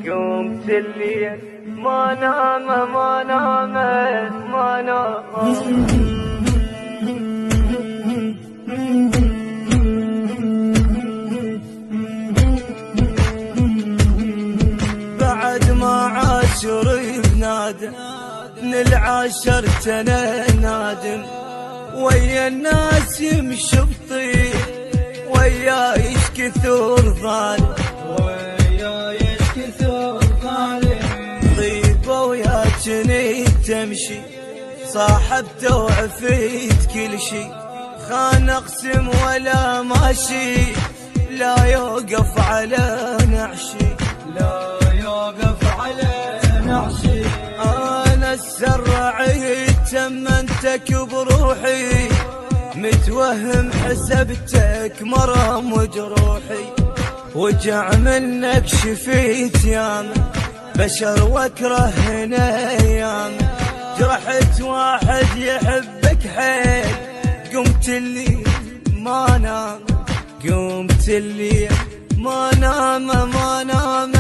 قمت الليل ما نام ما نام ما نام. بعد ما عاشر بنادم من العاشرتنا نادم، ويا الناس يمشي بطير ويا يشكثر ظالم، ويا يشكثر ظالم. طيبة ويا جنيد تمشي صاحبته وعفيت كل شي، خان اقسم ولا ماشي لا يوقف على نعشي، لا يوقف على نعشي. انا السرعي تمنتك بروحي، متوهم حسبتك مرام وجروحي، وجع منك شفيت ياما بشر واكره هنا ايام، جرحت واحد يحبك حيل قمت الليل ما نام، قمت الليل ما نام ما نام